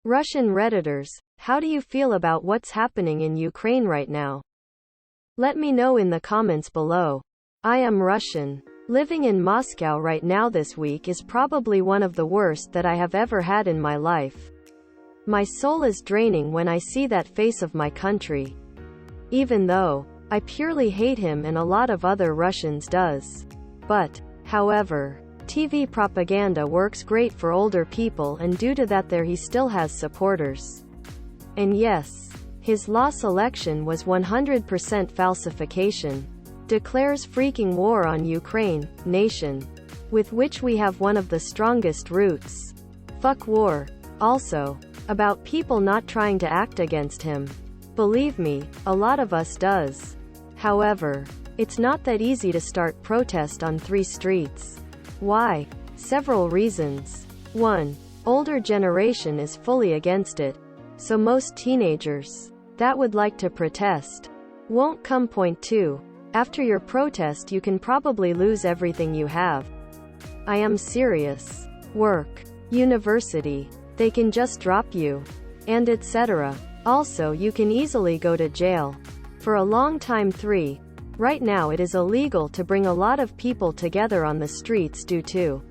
Russian Redditors, how do you feel about what's happening in Ukraine right now? Let me know in the comments below. I am Russian. Living in Moscow right now this week is probably one of the worst that I have ever had in my life. My soul is draining when I see that face of my country. Even though I purely hate him and a lot of other Russians does. But, however, TV propaganda works great for older people, and due to that he still has supporters. And yes, his loss election was 100% falsification. Declares freaking war on Ukraine, nation, with which we have one of the strongest roots. Fuck war. Also, about people not trying to act against him. Believe me, a lot of us does. However, it's not that easy to start protest on 3 streets. Why? Several reasons. 1. Older generation is fully against it. So most teenagers that would like to protest won't come. Point 2. After your protest you can probably lose everything you have. I am serious. Work, university, they can just drop you, and etc. Also, you can easily go to jail for a long time. 3. Right now it is illegal to bring a lot of people together on the streets due to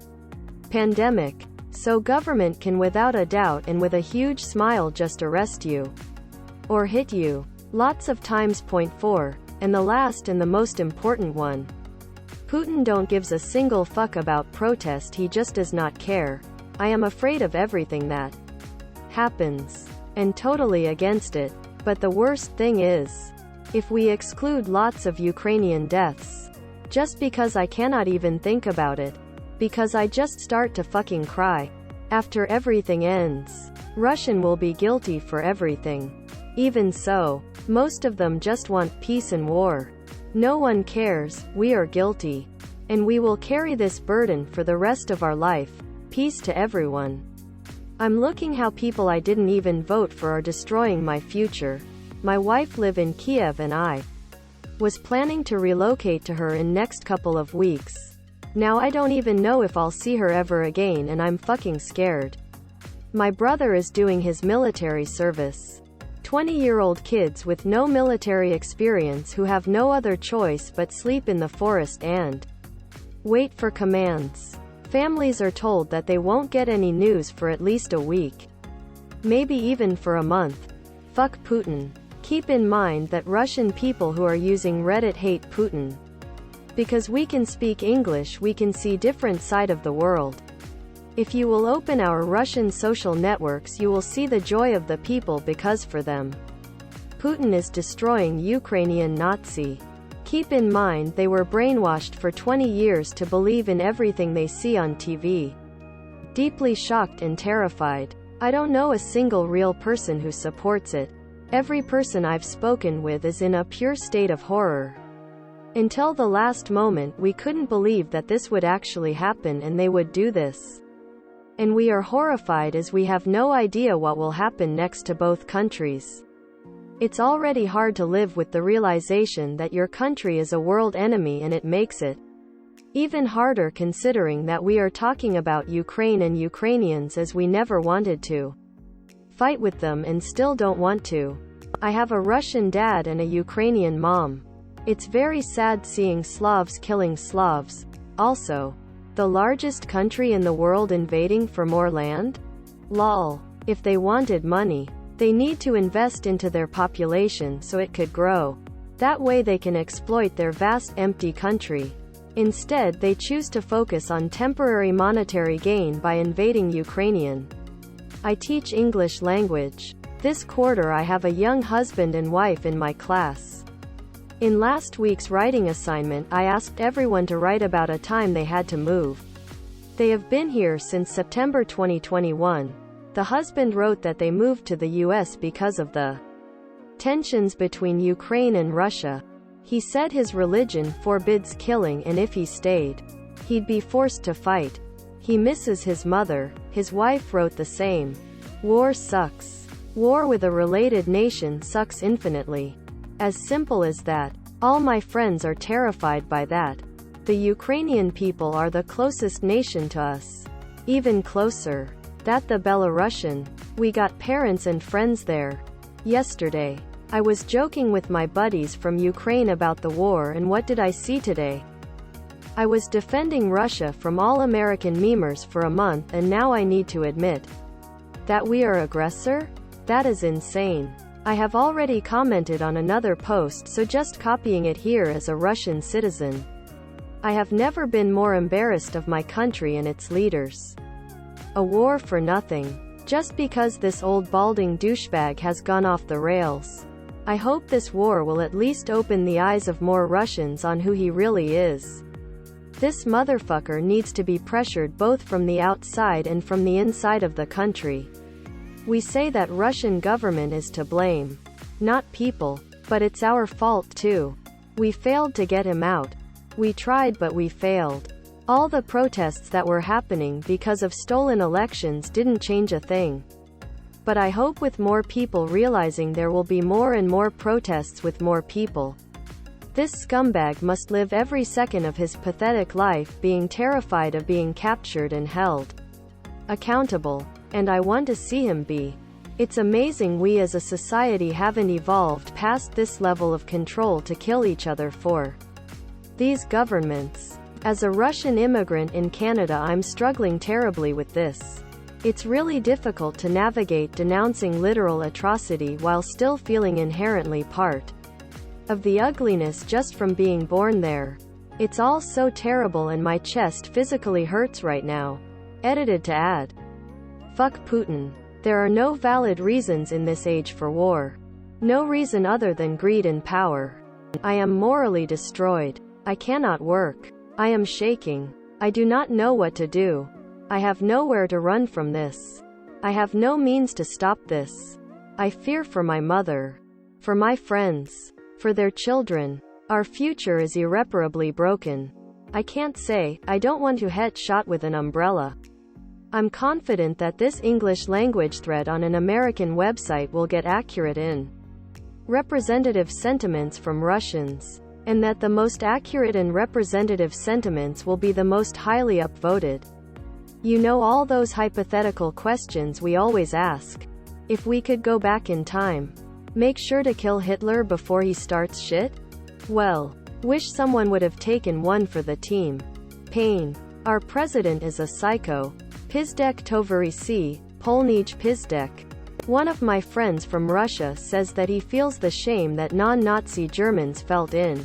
pandemic. So government can without a doubt and with a huge smile just arrest you or hit you lots of times. Point 4. And the last and the most important one. Putin don't gives a single fuck about protest, he just does not care. I am afraid of everything that happens and totally against it. But the worst thing is, if we exclude lots of Ukrainian deaths, just because I cannot even think about it, because I just start to fucking cry. After everything ends, Russian will be guilty for everything. Even so, most of them just want peace and war. No one cares, we are guilty. And we will carry this burden for the rest of our life. Peace to everyone. I'm looking how people I didn't even vote for are destroying my future. My wife live in Kiev and I was planning to relocate to her in next couple of weeks. Now I don't even know if I'll see her ever again, and I'm fucking scared. My brother is doing his military service. 20-year-old kids with no military experience who have no other choice but sleep in the forest and wait for commands. Families are told that they won't get any news for at least a week. Maybe even for a month. Fuck Putin. Keep in mind that Russian people who are using Reddit hate Putin. Because we can speak English, we can see different side of the world. If you will open our Russian social networks, you will see the joy of the people, because for them, Putin is destroying Ukrainian Nazi. Keep in mind they were brainwashed for 20 years to believe in everything they see on TV. Deeply shocked and terrified. I don't know a single real person who supports it. Every person I've spoken with is in a pure state of horror. Until the last moment we couldn't believe that this would actually happen and they would do this. And we are horrified as we have no idea what will happen next to both countries. It's already hard to live with the realization that your country is a world enemy, and it makes it even harder considering that we are talking about Ukraine and Ukrainians as we never wanted to fight with them and still don't want to. I have a Russian dad and a Ukrainian mom. It's very sad seeing Slavs killing Slavs. Also, the largest country in the world invading for more land? Lol. If they wanted money, they need to invest into their population so it could grow. That way they can exploit their vast empty country. Instead, they choose to focus on temporary monetary gain by invading Ukrainian. I teach English language. This quarter I have a young husband and wife in my class. In last week's writing assignment, I asked everyone to write about a time they had to move. They have been here since September 2021. The husband wrote that they moved to the US because of the tensions between Ukraine and Russia. He said his religion forbids killing, and if he stayed, he'd be forced to fight. He misses his mother. His wife wrote the same. War sucks. War with a related nation sucks infinitely. As simple as that. All my friends are terrified by that. The Ukrainian people are the closest nation to us. Even closer. That the Belarusian. We got parents and friends there. Yesterday, I was joking with my buddies from Ukraine about the war, and what did I see today? I was defending Russia from all American memers for a month, and now I need to admit that we are aggressor? That is insane. I have already commented on another post, so just copying it here as a Russian citizen. I have never been more embarrassed of my country and its leaders. A war for nothing. Just because this old balding douchebag has gone off the rails. I hope this war will at least open the eyes of more Russians on who he really is. This motherfucker needs to be pressured both from the outside and from the inside of the country. We say that Russian government is to blame. Not people. But it's our fault too. We failed to get him out. We tried but we failed. All the protests that were happening because of stolen elections didn't change a thing. But I hope with more people realizing there will be more and more protests with more people. This scumbag must live every second of his pathetic life being terrified of being captured and held accountable. And I want to see him be. It's amazing we as a society haven't evolved past this level of control to kill each other for these governments. As a Russian immigrant in Canada, I'm struggling terribly with this. It's really difficult to navigate denouncing literal atrocity while still feeling inherently part of the ugliness just from being born there. It's all so terrible and my chest physically hurts right now. Edited to add. Fuck Putin. There are no valid reasons in this age for war. No reason other than greed and power. I am morally destroyed. I cannot work. I am shaking. I do not know what to do. I have nowhere to run from this. I have no means to stop this. I fear for my mother. For my friends. For their children. Our future is irreparably broken. I can't say, I don't want to get shot with an umbrella. I'm confident that this English language thread on an American website will get accurate in representative sentiments from Russians, and that the most accurate and representative sentiments will be the most highly upvoted. You know, all those hypothetical questions we always ask. If we could go back in time, make sure to kill Hitler before he starts shit? Well, wish someone would have taken one for the team. Pain. Our president is a psycho. Pizdek Tovarisi, Polnij Pizdek. One of my friends from Russia says that he feels the shame that non-Nazi Germans felt in.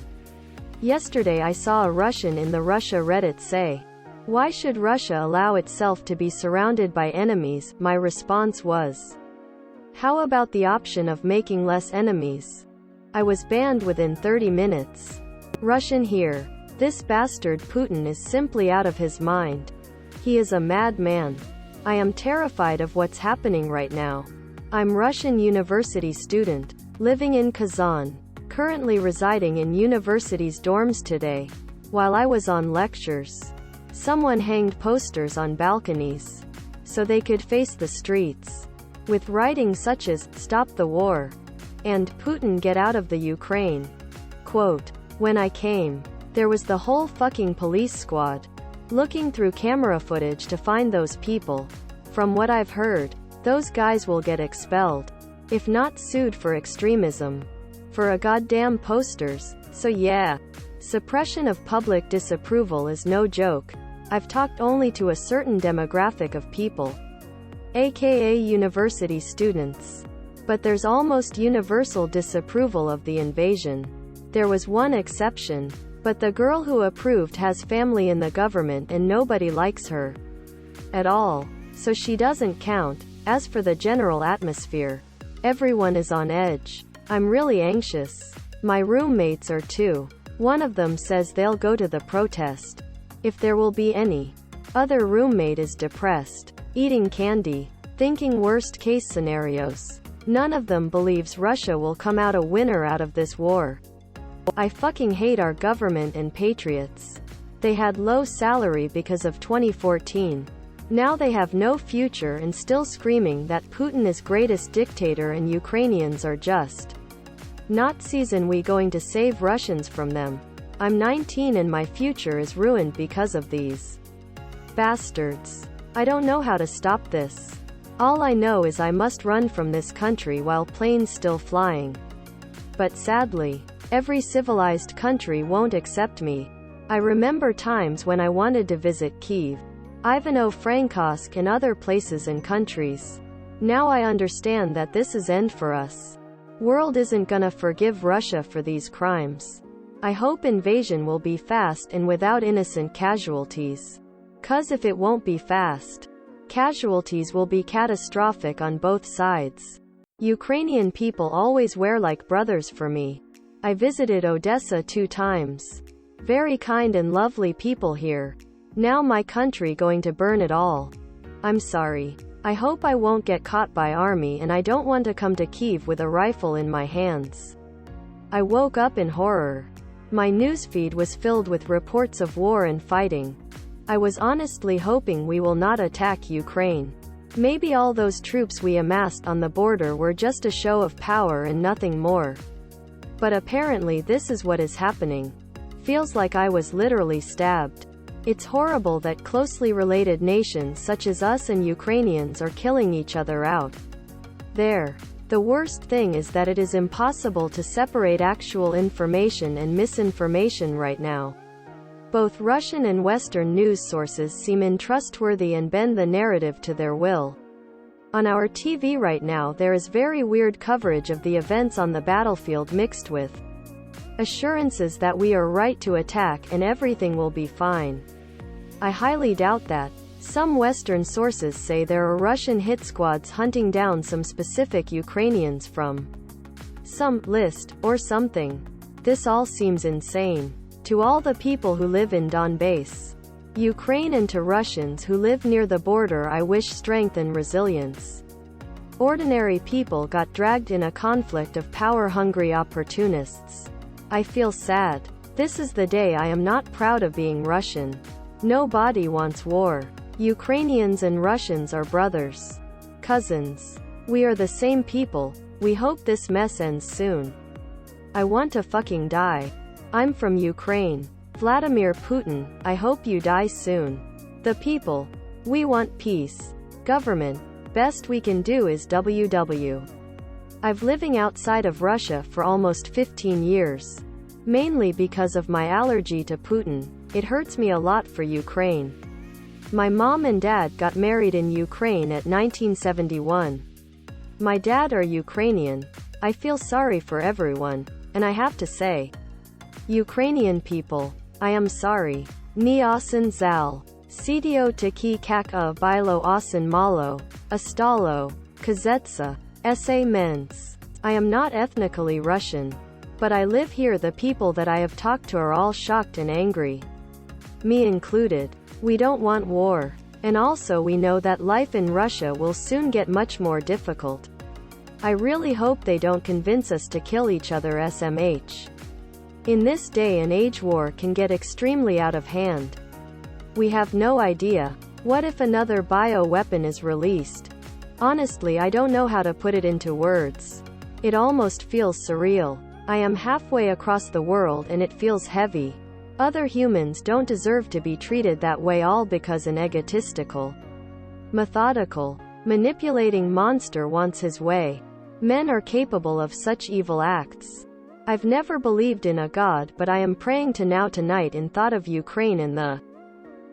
Yesterday I saw a Russian in the Russia Reddit say, "Why should Russia allow itself to be surrounded by enemies?" My response was, how about the option of making less enemies? I was banned within 30 minutes. Russian here. This bastard Putin is simply out of his mind. He is a madman. I am terrified of what's happening right now. I'm Russian university student, living in Kazan, currently residing in university's dorms today. While I was on lectures, someone hanged posters on balconies so they could face the streets with writing such as, "Stop the war," and "Putin get out of the Ukraine." Quote, "When I came, there was the whole fucking police squad looking through camera footage to find those people. From what I've heard, those guys will get expelled, if not sued for extremism, for a goddamn posters. So yeah, suppression of public disapproval is no joke. I've talked only to a certain demographic of people, aka university students. But there's almost universal disapproval of the invasion. There was one exception. But the girl who approved has family in the government and nobody likes her at all. So she doesn't count. As for the general atmosphere, everyone is on edge. I'm really anxious. My roommates are too. One of them says they'll go to the protest, if there will be any. Other roommate is depressed, eating candy, thinking worst case scenarios. None of them believes Russia will come out a winner out of this war. I fucking hate our government and patriots. They had low salary because of 2014. Now they have no future and still screaming that Putin is greatest dictator and Ukrainians are just Nazis and we going to save Russians from them. I'm 19 and my future is ruined because of these bastards. I don't know how to stop this. All I know is I must run from this country while planes still flying. But sadly, every civilized country won't accept me. I remember times when I wanted to visit Kyiv, Ivano-Frankivsk and other places and countries. Now I understand that this is end for us. World isn't gonna forgive Russia for these crimes. I hope invasion will be fast and without innocent casualties. 'Cause if it won't be fast, casualties will be catastrophic on both sides. Ukrainian people always were like brothers for me. I visited Odessa 2 times. Very kind and lovely people here. Now my country going to burn it all. I'm sorry. I hope I won't get caught by army, and I don't want to come to Kyiv with a rifle in my hands. I woke up in horror. My newsfeed was filled with reports of war and fighting. I was honestly hoping we will not attack Ukraine. Maybe all those troops we amassed on the border were just a show of power and nothing more. But apparently this is what is happening. Feels like I was literally stabbed. It's horrible that closely related nations such as us and Ukrainians are killing each other out. There. The worst thing is that it is impossible to separate actual information and misinformation right now. Both Russian and Western news sources seem untrustworthy and bend the narrative to their will. On our TV right now there is very weird coverage of the events on the battlefield mixed with assurances that we are right to attack and everything will be fine. I highly doubt that. Some Western sources say there are Russian hit squads hunting down some specific Ukrainians from some list or something. This all seems insane. To all the people who live in Donbass, Ukraine, and to Russians who live near the border, I wish strength and resilience. Ordinary people got dragged in a conflict of power-hungry opportunists. I feel sad. This is the day I am not proud of being Russian. Nobody wants war. Ukrainians and Russians are brothers. Cousins. We are the same people. We hope this mess ends soon. I want to fucking die. I'm from Ukraine. Vladimir Putin, I hope you die soon. The people. We want peace. Government. Best we can do is WW. I've living outside of Russia for almost 15 years. Mainly because of my allergy to Putin. It hurts me a lot for Ukraine. My mom and dad got married in Ukraine at 1971. My dad are Ukrainian. I feel sorry for everyone, and I have to say, Ukrainian people, I am sorry. Ni asen zal. Sitio taki kaka bilo asen malo. Astalo. Kazetsa. Sa mens. I am not ethnically Russian. But I live here. The people that I have talked to are all shocked and angry. Me included. We don't want war. And also we know that life in Russia will soon get much more difficult. I really hope they don't convince us to kill each other SMH. In this day and age war can get extremely out of hand. We have no idea. What if another bio-weapon is released? Honestly, I don't know how to put it into words. It almost feels surreal. I am halfway across the world and it feels heavy. Other humans don't deserve to be treated that way, all because an egotistical, methodical, manipulating monster wants his way. Men are capable of such evil acts. I've never believed in a god, but I am praying to now tonight in thought of Ukraine and the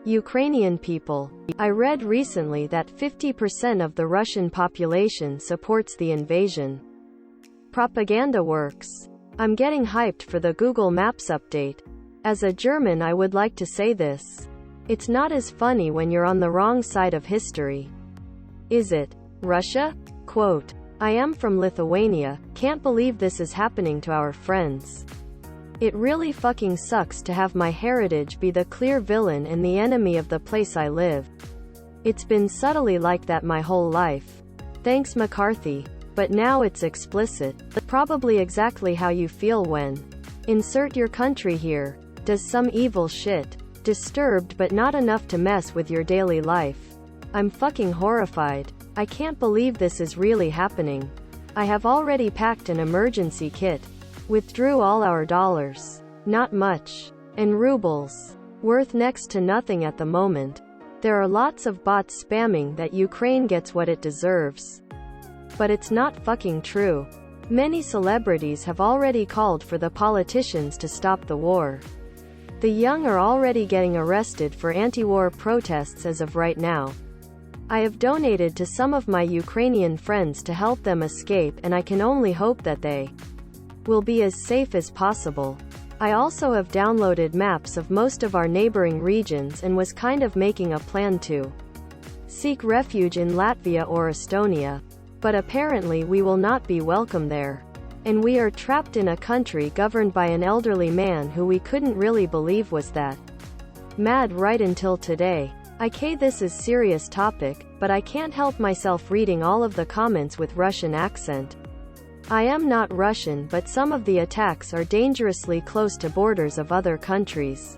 Ukrainian people. I read recently that 50% of the Russian population supports the invasion. Propaganda works. I'm getting hyped for the Google Maps update. As a German, I would like to say this. It's not as funny when you're on the wrong side of history. Is it? Russia? Quote, I am from Lithuania, can't believe this is happening to our friends. It really fucking sucks to have my heritage be the clear villain and the enemy of the place I live. It's been subtly like that my whole life. Thanks McCarthy. But now it's explicit. Probably exactly how you feel when insert your country here. Does some evil shit. Disturbed but not enough to mess with your daily life. I'm fucking horrified. I can't believe this is really happening. I have already packed an emergency kit. Withdrew all our dollars. Not much. And rubles. Worth next to nothing at the moment. There are lots of bots spamming that Ukraine gets what it deserves. But it's not fucking true. Many celebrities have already called for the politicians to stop the war. The young are already getting arrested for anti-war protests as of right now. I have donated to some of my Ukrainian friends to help them escape, and I can only hope that they will be as safe as possible. I also have downloaded maps of most of our neighboring regions and was kind of making a plan to seek refuge in Latvia or Estonia. But apparently we will not be welcome there. And we are trapped in a country governed by an elderly man who we couldn't really believe was that mad right until today. This is serious topic, but I can't help myself reading all of the comments with Russian accent. I am not Russian, but some of the attacks are dangerously close to borders of other countries.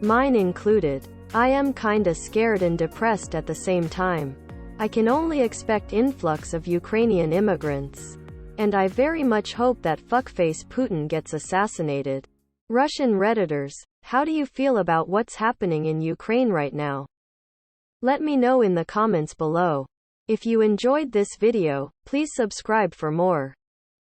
Mine included. I am kinda scared and depressed at the same time. I can only expect influx of Ukrainian immigrants. And I very much hope that fuckface Putin gets assassinated. Russian Redditors, how do you feel about what's happening in Ukraine right now? Let me know in the comments below. If you enjoyed this video, please subscribe for more.